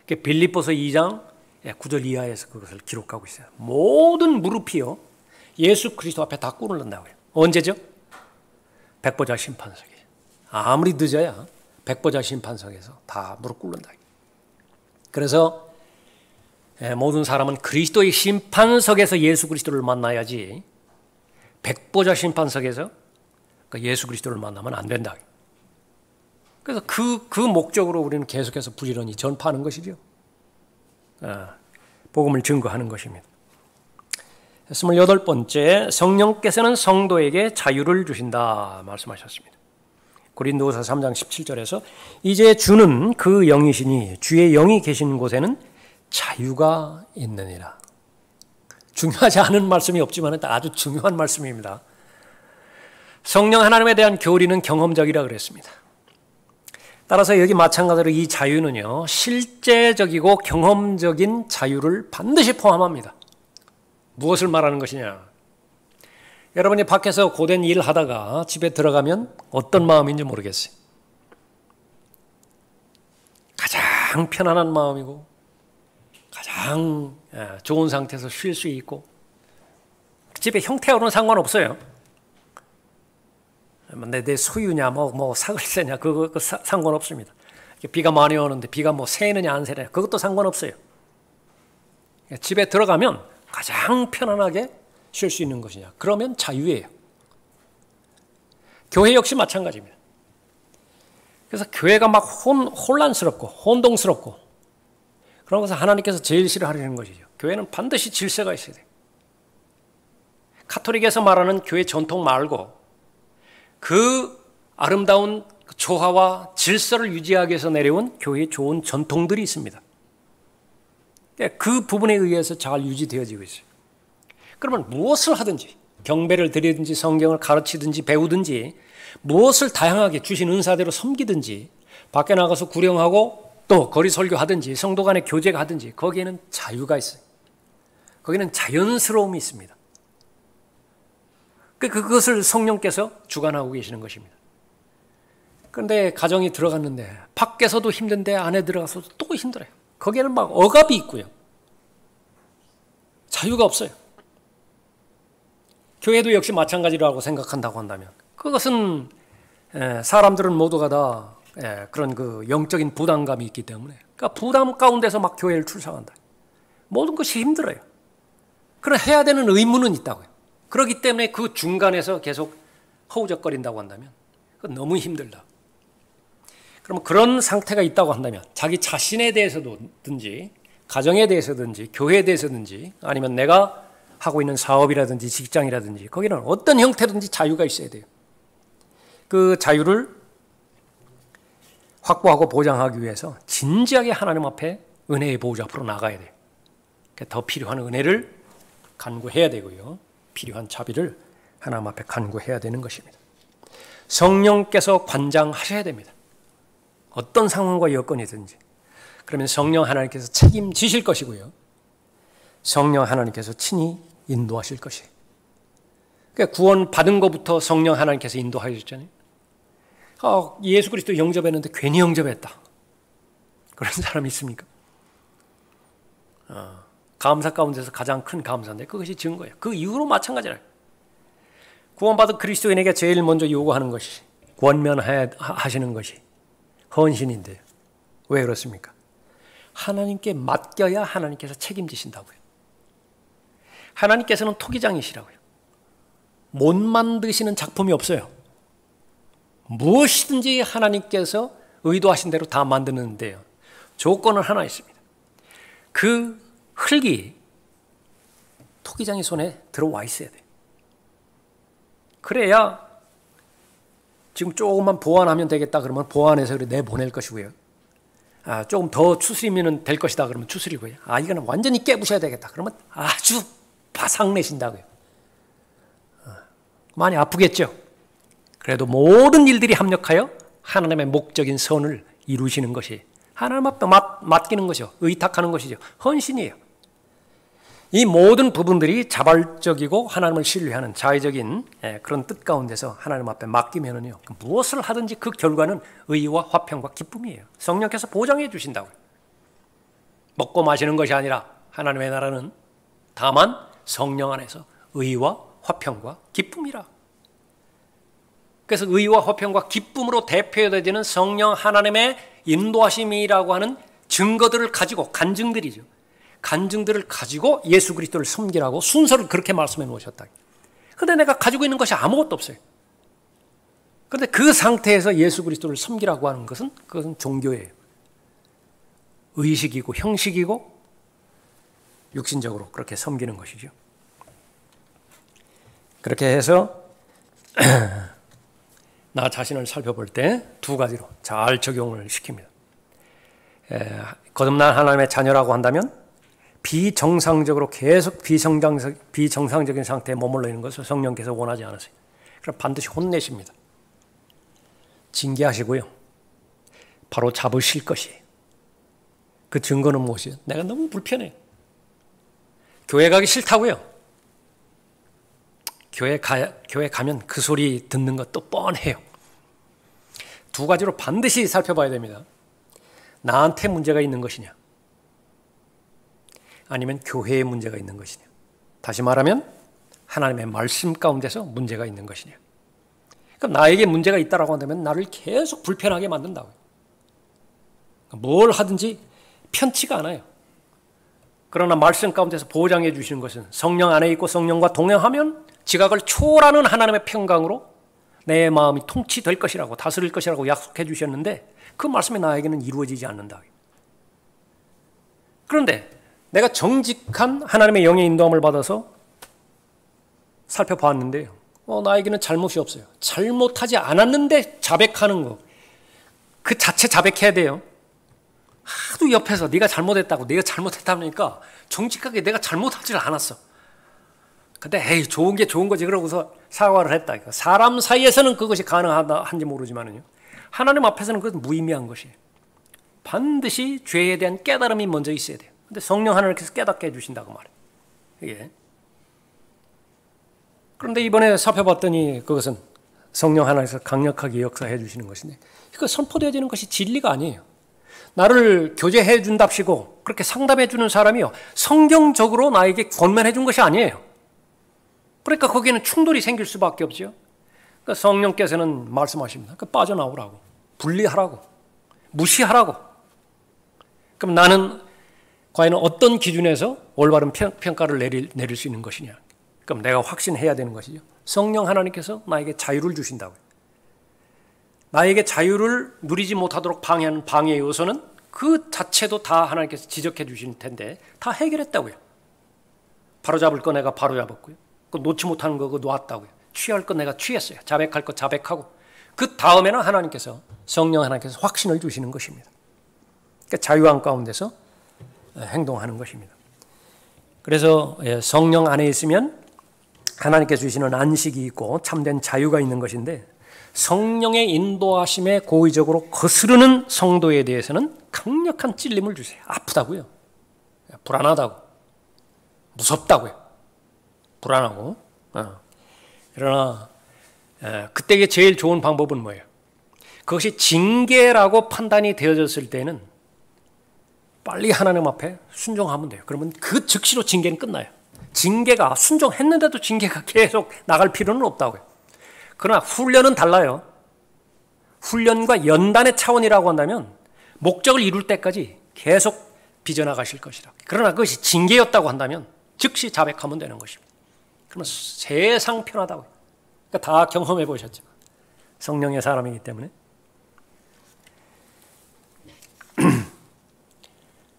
S1: 빌립보서 2장 9절 이하에서 그것을 기록하고 있어요. 모든 무릎이요 예수 그리스도 앞에 다 꿇는다고요. 언제죠? 백보자 심판석에. 아무리 늦어야 백보자 심판석에서 다 무릎 꿇는다. 그래서 모든 사람은 그리스도의 심판석에서 예수 그리스도를 만나야지 백보자 심판석에서 예수 그리스도를 만나면 안 된다. 그래서 그 목적으로 우리는 계속해서 부지런히 전파하는 것이죠. 복음을 증거하는 것입니다. 28번째, 성령께서는 성도에게 자유를 주신다 말씀하셨습니다. 고린도후서 3장 17절에서 이제 주는 그 영이시니 주의 영이 계신 곳에는 자유가 있느니라. 중요하지 않은 말씀이 없지만 아주 중요한 말씀입니다. 성령 하나님에 대한 교리는 경험적이라 그랬습니다. 따라서 여기 마찬가지로 이 자유는요, 실제적이고 경험적인 자유를 반드시 포함합니다. 무엇을 말하는 것이냐? 여러분이 밖에서 고된 일 하다가 집에 들어가면 어떤 마음인지 모르겠어요. 가장 편안한 마음이고 가장 좋은 상태에서 쉴 수 있고, 집의 형태하고는 상관없어요. 내 소유냐 뭐 사글세냐 그거 상관없습니다. 비가 많이 오는데 비가 뭐 새느냐 안 새느냐 그것도 상관없어요. 집에 들어가면 가장 편안하게 쉴 수 있는 것이냐, 그러면 자유예요. 교회 역시 마찬가지입니다. 그래서 교회가 막 혼란스럽고 혼동스럽고 그런 것을 하나님께서 제일 싫어하시는 것이죠. 교회는 반드시 질서가 있어야 돼요. 카톨릭에서 말하는 교회 전통 말고 그 아름다운 조화와 질서를 유지하기 위해서 내려온 교회의 좋은 전통들이 있습니다. 그 부분에 의해서 잘 유지되어지고 있어요. 그러면 무엇을 하든지, 경배를 드리든지 성경을 가르치든지 배우든지 무엇을 다양하게 주신 은사대로 섬기든지 밖에 나가서 구령하고 또 거리 설교하든지 성도 간의 교제가 하든지 거기에는 자유가 있어요. 거기는 자연스러움이 있습니다. 그것을 성령께서 주관하고 계시는 것입니다. 그런데 가정이 들어갔는데 밖에서도 힘든데 안에 들어가서도 또 힘들어요. 거기에는 막 억압이 있고요. 자유가 없어요. 교회도 역시 마찬가지라고 생각한다고 한다면 그것은 사람들은 모두가 다 그런 그 영적인 부담감이 있기 때문에, 그러니까 부담 가운데서 막 교회를 출석한다. 모든 것이 힘들어요. 그러나 해야 되는 의무는 있다고요. 그렇기 때문에 그 중간에서 계속 허우적거린다고 한다면 그건 너무 힘들다. 그러면 그런 상태가 있다고 한다면 자기 자신에 대해서든지 가정에 대해서든지 교회에 대해서든지 아니면 내가 하고 있는 사업이라든지 직장이라든지 거기는 어떤 형태든지 자유가 있어야 돼요. 그 자유를 확보하고 보장하기 위해서 진지하게 하나님 앞에 은혜의 보좌 앞으로 나가야 돼요. 더 필요한 은혜를 간구해야 되고요. 필요한 자비를 하나님 앞에 간구해야 되는 것입니다. 성령께서 관장하셔야 됩니다. 어떤 상황과 여건이든지. 그러면 성령 하나님께서 책임지실 것이고요. 성령 하나님께서 친히 인도하실 것이에요. 그러니까 구원 받은 것부터 성령 하나님께서 인도하셨잖아요. 예수 그리스도 영접했는데 괜히 영접했다. 그런 사람이 있습니까? 감사 가운데서 가장 큰 감사인데 그것이 증거예요. 그 이후로 마찬가지라. 구원받은 그리스도인에게 제일 먼저 요구하는 것이 권면하시는 것이 헌신인데요. 왜 그렇습니까? 하나님께 맡겨야 하나님께서 책임지신다고요. 하나님께서는 토기장이시라고요. 못 만드시는 작품이 없어요. 무엇이든지 하나님께서 의도하신 대로 다 만드는데요. 조건은 하나 있습니다. 그 흙이 토기장의 손에 들어와 있어야 돼요. 그래야 지금 조금만 보완하면 되겠다 그러면 보완해서 내보낼 것이고요. 조금 더 추스리면 될 것이다 그러면 추스리고요. 이거는 완전히 깨부셔야 되겠다 그러면 아주 바삭 내신다고요. 많이 아프겠죠. 그래도 모든 일들이 합력하여 하나님의 목적인 선을 이루시는 것이 하나님 앞에 맡기는 것이죠. 의탁하는 것이죠. 헌신이에요. 이 모든 부분들이 자발적이고 하나님을 신뢰하는 자의적인 그런 뜻 가운데서 하나님 앞에 맡기면은요, 무엇을 하든지 그 결과는 의와 화평과 기쁨이에요. 성령께서 보장해 주신다고요. 먹고 마시는 것이 아니라 하나님의 나라는 다만 성령 안에서 의와 화평과 기쁨이라. 그래서 의와 화평과 기쁨으로 대표되는 성령 하나님의 인도하심이라고 하는 증거들을 가지고 간증들이죠. 간증들을 가지고 예수 그리스도를 섬기라고 순서를 그렇게 말씀해 놓으셨다. 그런데 내가 가지고 있는 것이 아무것도 없어요. 그런데 그 상태에서 예수 그리스도를 섬기라고 하는 것은 그것은 종교예요. 의식이고 형식이고 육신적으로 그렇게 섬기는 것이죠. 그렇게 해서 나 자신을 살펴볼 때 두 가지로 잘 적용을 시킵니다. 거듭난 하나님의 자녀라고 한다면 비정상적으로 계속 비정상적인 상태에 머물러 있는 것을 성령께서 원하지 않으세요. 그럼 반드시 혼내십니다. 징계하시고요. 바로 잡으실 것이에요. 그 증거는 무엇이에요? 내가 너무 불편해요. 교회 가기 싫다고요. 교회 가면 그 소리 듣는 것도 뻔해요. 두 가지로 반드시 살펴봐야 됩니다. 나한테 문제가 있는 것이냐, 아니면 교회에 문제가 있는 것이냐. 다시 말하면 하나님의 말씀 가운데서 문제가 있는 것이냐. 그럼 나에게 문제가 있다라고 한다면 나를 계속 불편하게 만든다고요. 뭘 하든지 편치가 않아요. 그러나 말씀 가운데서 보장해 주시는 것은 성령 안에 있고 성령과 동행하면 지각을 초월하는 하나님의 평강으로 내 마음이 통치될 것이라고, 다스릴 것이라고 약속해 주셨는데 그 말씀이 나에게는 이루어지지 않는다. 그런데 내가 정직한 하나님의 영의 인도함을 받아서 살펴봤는데요, 나에게는 잘못이 없어요. 잘못하지 않았는데 자백하는 거, 그 자체 자백해야 돼요. 하도 옆에서 네가 잘못했다고, 네가 잘못했다니까 정직하게 내가 잘못하지 않았어. 근데 에이, 좋은 게 좋은 거지 그러고서 사과를 했다. 사람 사이에서는 그것이 가능한지 모르지만요, 하나님 앞에서는 그것은 무의미한 것이에요. 반드시 죄에 대한 깨달음이 먼저 있어야 돼요. 근데 성령 하나님께서 깨닫게 해주신다고 말해요. 예. 그런데 이번에 살펴봤더니 그것은 성령 하나님께서 강력하게 역사해 주시는 것인데, 이거 선포되어지는 것이 진리가 아니에요. 나를 교제해 준답시고 그렇게 상담해 주는 사람이요, 성경적으로 나에게 권면해 준 것이 아니에요. 그러니까 거기에는 충돌이 생길 수밖에 없죠. 그러니까 성령께서는 말씀하십니다. 그러니까 빠져나오라고, 분리하라고, 무시하라고. 그럼 나는 과연 어떤 기준에서 올바른 평가를 내릴 수 있는 것이냐. 그럼 내가 확신해야 되는 것이죠. 성령 하나님께서 나에게 자유를 주신다고요. 나에게 자유를 누리지 못하도록 방해하는 방해 요소는 그 자체도 다 하나님께서 지적해 주실 텐데 다 해결했다고요. 바로잡을 거 내가 바로잡았고요. 그 놓지 못하는 거 그거 놓았다고요. 취할 거 내가 취했어요. 자백할 거 자백하고, 그 다음에는 하나님께서, 성령 하나님께서 확신을 주시는 것입니다. 그러니까 자유함 가운데서 행동하는 것입니다. 그래서 성령 안에 있으면 하나님께서 주시는 안식이 있고 참된 자유가 있는 것인데, 성령의 인도하심에 고의적으로 거스르는 성도에 대해서는 강력한 찔림을 주세요. 아프다고요. 불안하다고. 무섭다고요. 불안하고. 그러나 그때의 제일 좋은 방법은 뭐예요? 그것이 징계라고 판단이 되어졌을 때는 빨리 하나님 앞에 순종하면 돼요. 그러면 그 즉시로 징계는 끝나요. 징계가, 순종했는데도 징계가 계속 나갈 필요는 없다고요. 그러나 훈련은 달라요. 훈련과 연단의 차원이라고 한다면 목적을 이룰 때까지 계속 빚어나가실 것이라. 그러나 그것이 징계였다고 한다면 즉시 자백하면 되는 것입니다. 그러면 세상 편하다고요. 그러니까 다 경험해 보셨죠. 성령의 사람이기 때문에.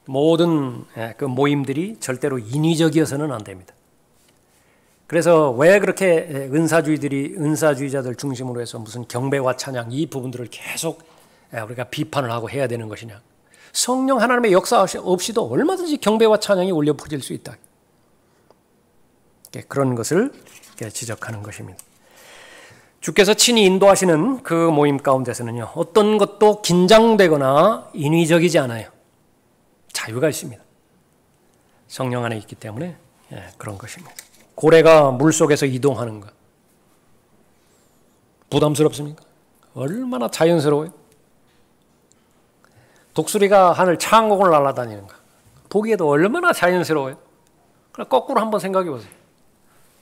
S1: 모든 그 모임들이 절대로 인위적이어서는 안 됩니다. 그래서 왜 그렇게 은사주의자들 중심으로 해서 무슨 경배와 찬양 이 부분들을 계속 우리가 비판을 하고 해야 되는 것이냐. 성령 하나님의 역사 없이도 얼마든지 경배와 찬양이 울려 퍼질 수 있다. 그런 것을 지적하는 것입니다. 주께서 친히 인도하시는 그 모임 가운데서는요, 어떤 것도 긴장되거나 인위적이지 않아요. 자유가 있습니다. 성령 안에 있기 때문에 그런 것입니다. 고래가 물속에서 이동하는 것 부담스럽습니까? 얼마나 자연스러워요. 독수리가 하늘 창공을 날아다니는 것 보기에도 얼마나 자연스러워요. 그럼 거꾸로 한번 생각해 보세요.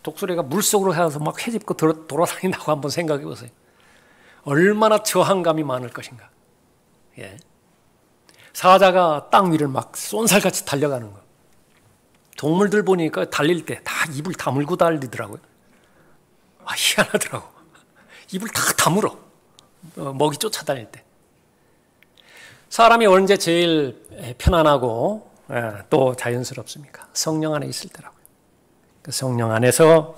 S1: 독수리가 물속으로 해서 막 헤집고 돌아다닌다고 한번 생각해 보세요. 얼마나 저항감이 많을 것인가. 예. 사자가 땅 위를 막 쏜살같이 달려가는 거. 동물들 보니까 달릴 때 다 입을 다물고 달리더라고요. 희한하더라고. 입을 다 다물어. 먹이 쫓아다닐 때. 사람이 언제 제일 편안하고 또 자연스럽습니까? 성령 안에 있을 때라고요. 성령 안에서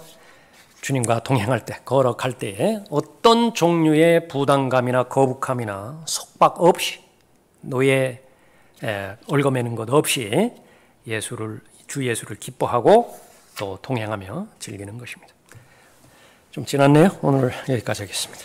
S1: 주님과 동행할 때, 걸어갈 때에 어떤 종류의 부담감이나 거북함이나 속박 없이 노예 얽어매는 것 없이 주 예수를 기뻐하고 또 동행하며 즐기는 것입니다. 좀 지났네요. 오늘 여기까지 하겠습니다.